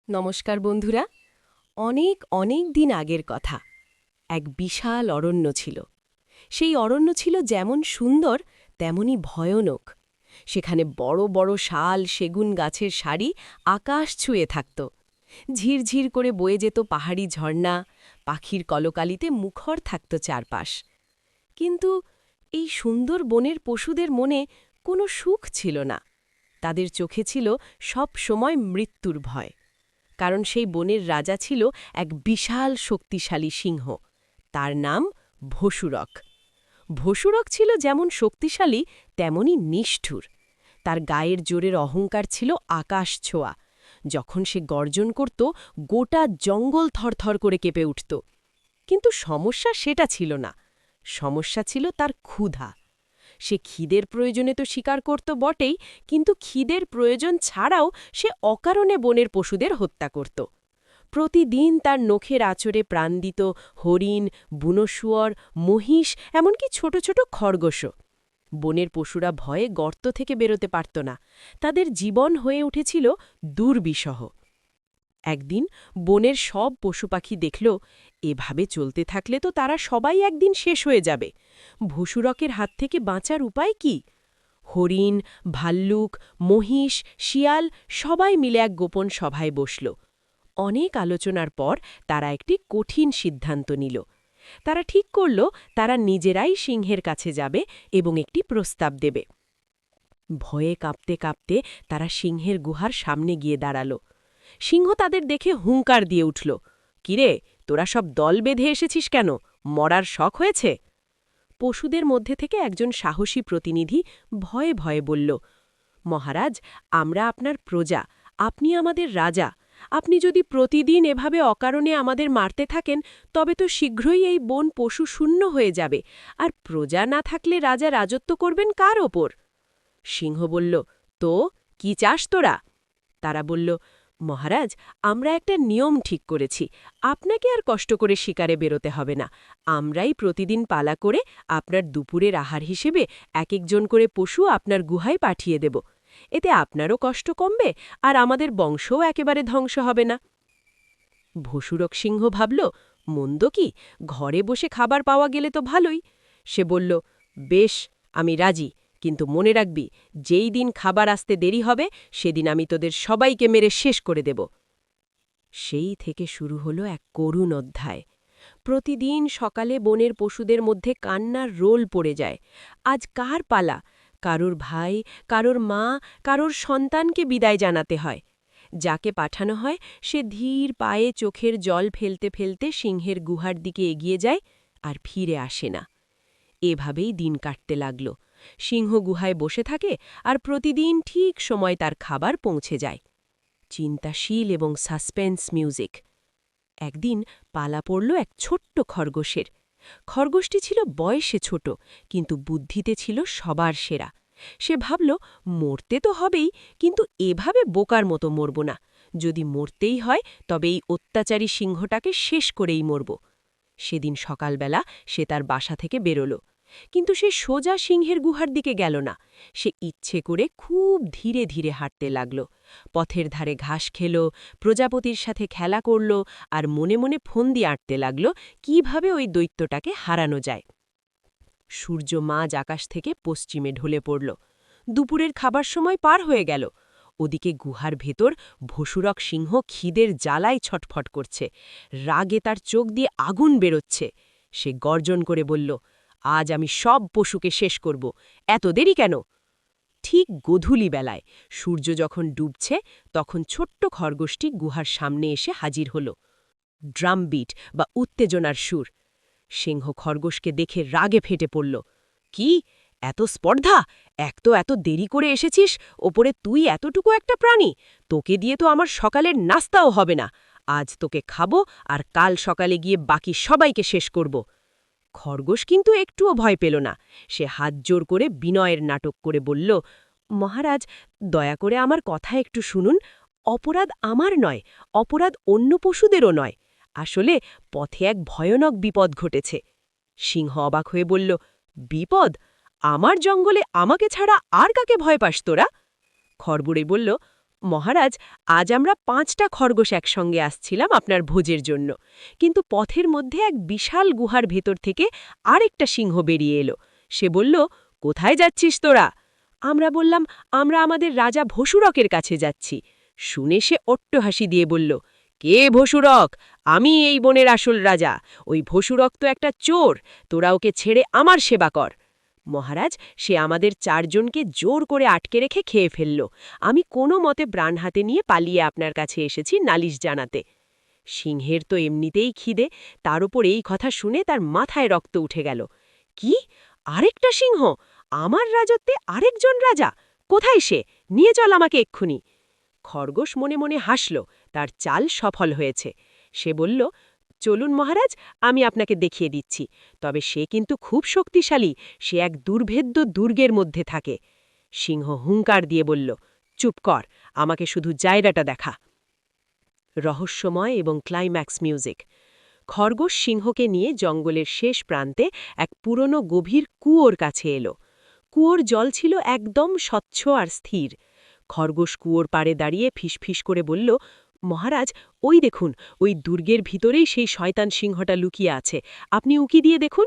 নমস্কার বন্ধুরা। অনেক অনেক দিন আগের কথা। এক বিশাল অরণ্য ছিল। সেই অরণ্য ছিল যেমন সুন্দর তেমনি ভয়ানক। সেখানে বড় বড় শাল সেগুন গাছের সারি আকাশ ছুঁয়ে থাকত। ঝিরঝির করে বয়ে যেত পাহাড়ি ঝর্ণা, পাখির কলকালিতে মুখর থাকত চারপাশ। কিন্তু এই সুন্দর বনের পশুদের মনে কোনো সুখ ছিল না। তাদের চোখে ছিল সব সময় মৃত্যুর ভয়। কারণ সেই বনের রাজা ছিল এক বিশাল শক্তিশালী সিংহ। তার নাম ভসুরক। ভসুরক ছিল যেমন শক্তিশালী তেমনি নিষ্ঠুর। তার গায়ের জোরের অহংকার ছিল আকাশ ছোঁয়া। যখন সে গর্জন করত, গোটা জঙ্গল থরথর করে কেঁপে উঠত। কিন্তু সমস্যা সেটা ছিল না। সমস্যা ছিল তার ক্ষুধা। সে খিদের প্রয়োজনে তো শিকার করত বটেই, কিন্তু খিদের প্রয়োজন ছাড়াও সে অকারণে বনের পশুদের হত্যা করত। প্রতিদিন তার নখের আঁচড়ে প্রাণ দিত হরিণ, বুনো শুয়োর, মহিষ, এমনকি ছোট ছোট খরগোশও। বনের পশুরা ভয়ে গর্ত থেকে বেরোতে পারত না। তাদের জীবন হয়ে উঠেছিল দুর্বিষহ। একদিন বনের সব পশুপাখি দেখল, এভাবে চলতে থাকলে তো তারা সবাই একদিন শেষ হয়ে যাবে। ভসুরকের হাত থেকে বাঁচার উপায় কি? হরিণ, ভাল্লুক, মহিষ, শিয়াল সবাই মিলে এক গোপন সভায় বসল। অনেক আলোচনার পর তারা একটি কঠিন সিদ্ধান্ত নিল। তারা ঠিক করল তারা নিজেরাই সিংহের কাছে যাবে এবং একটি প্রস্তাব দেবে। ভয়ে কাঁপতে কাঁপতে তারা সিংহের গুহার সামনে গিয়ে দাঁড়াল। সিংহ তাদের দেখে হুঙ্কার দিয়ে উঠল, কিরে, তোরা সব দল বেঁধে এসেছিস কেন? মরার শখ হয়েছে? পশুদের মধ্যে থেকে একজন সাহসী প্রতিনিধি ভয়ে ভয়ে বলল, মহারাজ, আমরা আপনার প্রজা, আপনি আমাদের রাজা। আপনি যদি প্রতিদিন এভাবে অকারণে আমাদের মারতে থাকেন, তবে তো শীঘ্রই এই বন পশু শূন্য হয়ে যাবে, আর প্রজা না থাকলে রাজা রাজত্ব করবেন কার ওপর? সিংহ বলল, তো কি চাস তোরা? তারা বলল, মহারাজ, আমরা একটা নিয়ম ঠিক করেছি। আপনাকে আর কষ্ট করে শিকারে বেরোতে হবে না। আমরাই প্রতিদিন পালা করে আপনার দুপুরের আহার হিসেবে এক একজন করে পশু আপনার গুহায় পাঠিয়ে দেব। এতে আপনারও কষ্ট কমবে, আর আমাদের বংশও একেবারে ধ্বংস হবে না। ভসুরক সিংহ ভাবল, মন্দ কি, ঘরে বসে খাবার পাওয়া গেলে তো ভালোই। সে বলল, বেশ, আমি রাজি, কিন্তু মনে রাখবি, যেই দিন খাবার আসতে দেরি হবে সেদিন আমি তোদের সবাইকে মেরে শেষ করে দেব। সেই থেকে শুরু হলো এক করুণ অধ্যায়। প্রতিদিন সকালে বনের পশুদের মধ্যে কান্নার রোল পড়ে যায়। আজ কার পালা? কারোর ভাই, কারোর মা, কারোর সন্তানকে বিদায় জানাতে হয়। যাকে পাঠানো হয় সে ধীর পায়ে চোখের জল ফেলতে ফেলতে সিংহের গুহার দিকে এগিয়ে যায় আর ফিরে আসে না। এভাবেই দিন কাটতে লাগল। সিংহ গুহায় বসে থাকে আর প্রতিদিন ঠিক সময় তার খাবার পৌঁছে যায়। চিন্তাশীল এবং সাসপেন্স মিউজিক। একদিন পালা পড়ল এক ছোট্ট খরগোশের। খরগোশটি ছিল বয়সে ছোট, কিন্তু বুদ্ধিতে ছিল সবার সেরা। সে ভাবল, মরতে তো হবেই, কিন্তু এভাবে বোকার মতো মরব না। যদি মরতেই হয় তবে এই অত্যাচারী সিংহটাকে শেষ করেই মরব। সেদিন সকালবেলা সে তার বাসা থেকে বেরোল। কিন্তু সে সোজা সিংহের গুহার দিকে গেল না। সে ইচ্ছে করে খুব ধীরে ধীরে হাঁটতে লাগল। পথের ধারে ঘাস খেল, প্রজাপতির সাথে খেলা করল, আর মনে মনে ফন্দি আঁটতে লাগল কিভাবে ওই দৈত্যটাকে হারানো যায়। সূর্য মাঝ আকাশ থেকে পশ্চিমে ঢলে পড়ল। দুপুরের খাবার সময় পার হয়ে গেল। ওদিকে গুহার ভেতর ভসুরক সিংহ খিদের জ্বালায় ছটফট করছে। রাগে তার চোখ দিয়ে আগুন বেরোচ্ছে। সে গর্জন করে বলল, আজ আমি সব পশুকে শেষ করব। এত দেরি কেন? ঠিক গোধূলি বেলায় সূর্য যখন ডুবছে, তখন ছোট্ট খরগোশটি গুহার সামনে এসে হাজির হল। ড্রামবিট বা উত্তেজনার সুর। সিংহ খরগোশকে দেখে রাগে ফেটে পড়ল। কি, এত স্পর্ধা! এক তো এত দেরি করে এসেছিস, ওপরে তুই এতটুকু একটা প্রাণী! তোকে দিয়ে তো আমার সকালের নাস্তাও হবে না। আজ তোকে খাবো, আর কাল সকালে গিয়ে বাকি সবাইকে শেষ করব। খরগোশ কিন্তু একটুও ভয় পেল না। সে হাত জোর করে বিনয়ের নাটক করে বলল, মহারাজ, দয়া করে আমার কথা একটু শুনুন। অপরাধ আমার নয়, অপরাধ অন্য পশুদেরও নয়। আসলে পথে এক ভয়ানক বিপদ ঘটেছে। সিংহ অবাক হয়ে বলল, বিপদ? আমার জঙ্গলে আমাকে ছাড়া আর কাকে ভয় পাস তোরা? খরবুড়ে বলল, মহারাজ, আজ আমরা 5টা খরগোশ একসঙ্গে আসছিলাম আপনার ভোজের জন্য, কিন্তু পথের মধ্যে এক বিশাল গুহার ভেতর থেকে আরেকটা সিংহ বেরিয়ে এলো। সে বলল, কোথায় যাচ্ছিস তোরা? আমরা বললাম, আমরা আমাদের রাজা ভসুরকের কাছে যাচ্ছি। শুনে সে অট্টহাসি দিয়ে বলল, কে ভসুরক? আমি এই বনের আসল রাজা। ওই ভসুরক তো একটা চোর। তোরা ওকে ছেড়ে আমার সেবা কর। মহারাজ, সে আমাদের 4জনকে জোর করে আটকে রেখে খেয়ে ফেলল। আমি কোনো মতে প্রাণ হাতে নিয়ে পালিয়ে আপনার কাছে এসেছি নালিশ জানাতে। সিংহের তো এমনিতেই খিদে, তার উপর এই কথা শুনে তার মাথায় রক্ত উঠে গেল। কি? আরেকটা সিংহ? আমার রাজত্বে আরেকজন রাজা? কোথায় সে? নিয়ে চল আমাকে এক্ষুনি। খরগোশ মনে মনে হাসল, তার চাল সফল হয়েছে। সে বলল, চলুন মহারাজ, আমি আপনাকে দেখিয়ে দিচ্ছি। তবে সে কিন্তু খুব শক্তিশালী, সে এক দুর্ভেদ্য দুর্গের মধ্যে থাকে। সিংহ হুঙ্কার দিয়ে বলল, চুপ কর, আমাকে শুধু জায়গাটা দেখা। রহস্যময় এবং ক্লাইম্যাক্স মিউজিক। খরগোশ সিংহকে নিয়ে জঙ্গলের শেষ প্রান্তে এক পুরনো গভীর কুয়োর কাছে এলো। কুয়োর জল ছিল একদম স্বচ্ছ আর স্থির। খরগোশ কুয়োর পাড়ে দাঁড়িয়ে ফিসফিস করে বলল, মহারাজ, ওই দেখুন, ওই দুর্গের ভিতরেই সেই শয়তান সিংহটা লুকিয়ে আছে। আপনি উকি দিয়ে দেখুন।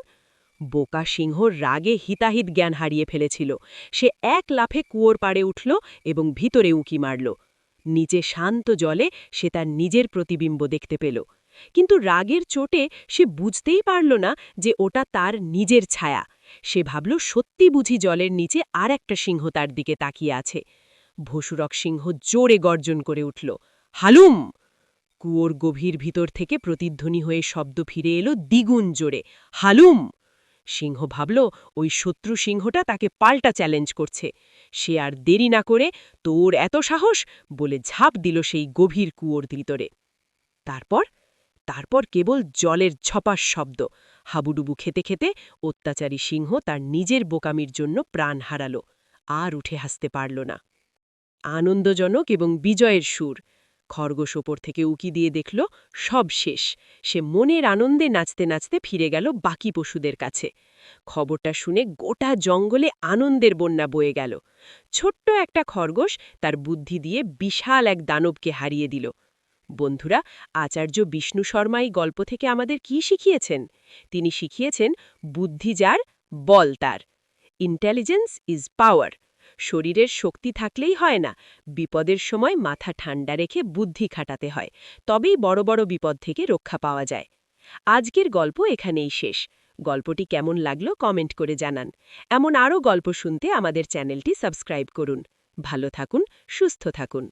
বোকা সিংহ রাগে হিতাহিত জ্ঞান হারিয়ে ফেলেছিল। সে এক লাফে কুয়োর পাড়ে উঠল এবং ভিতরে উকি মারল। নিচে শান্ত জলে সে তার নিজের প্রতিবিম্ব দেখতে পেল। কিন্তু রাগের চোটে সে বুঝতেই পারল না যে ওটা তার নিজের ছায়া। সে ভাবল, সত্যি বুঝি জলের নিচে আর একটা সিংহ তার দিকে তাকিয়ে আছে। ভসুরক সিংহ জোরে গর্জন করে উঠল, হালুম! কুয়োর গভীর ভিতর থেকে প্রতিধ্বনি হয়ে শব্দ ফিরে এলো দ্বিগুণ জোরে, হালুম! সিংহ ভাবল, ওই শত্রু সিংহটা তাকে পাল্টা চ্যালেঞ্জ করছে। সে আর দেরি না করে, তোর এত সাহস, বলে ঝাঁপ দিল সেই গভীর কুয়োর ভিতরে। তারপর কেবল জলের ঝপাস শব্দ। হাবুডুবু খেতে খেতে অত্যাচারী সিংহ তার নিজের বোকামির জন্য প্রাণ হারাল, আর উঠে হাসতে পারল না। আনন্দজনক এবং বিজয়ের সুর। খরগোশ ওপর থেকে উকি দিয়ে দেখল সব শেষ। সে মনের আনন্দে নাচতে নাচতে ফিরে গেল বাকি পশুদের কাছে। খবরটা শুনে গোটা জঙ্গলে আনন্দের বন্যা বয়ে গেল। ছোট্ট একটা খরগোশ তার বুদ্ধি দিয়ে বিশাল এক দানবকে হারিয়ে দিল। বন্ধুরা, আচার্য বিষ্ণু শর্মা এই গল্প থেকে আমাদের কি শিখিয়েছেন? তিনি শিখিয়েছেন, বুদ্ধি যার, বল তার। Intelligence is power. শরীরের শক্তি থাকলেই হয় না, বিপদের সময় মাথা ঠান্ডা রেখে বুদ্ধি খাটাতে হয়, তবেই বড় বড় বিপদ থেকে রক্ষা পাওয়া যায়। আজকের গল্প এখানেই শেষ। গল্পটি কেমন লাগলো কমেন্ট করে জানান। এমন আরও গল্প শুনতে আমাদের চ্যানেলটি সাবস্ক্রাইব করুন। ভালো থাকুন, সুস্থ থাকুন।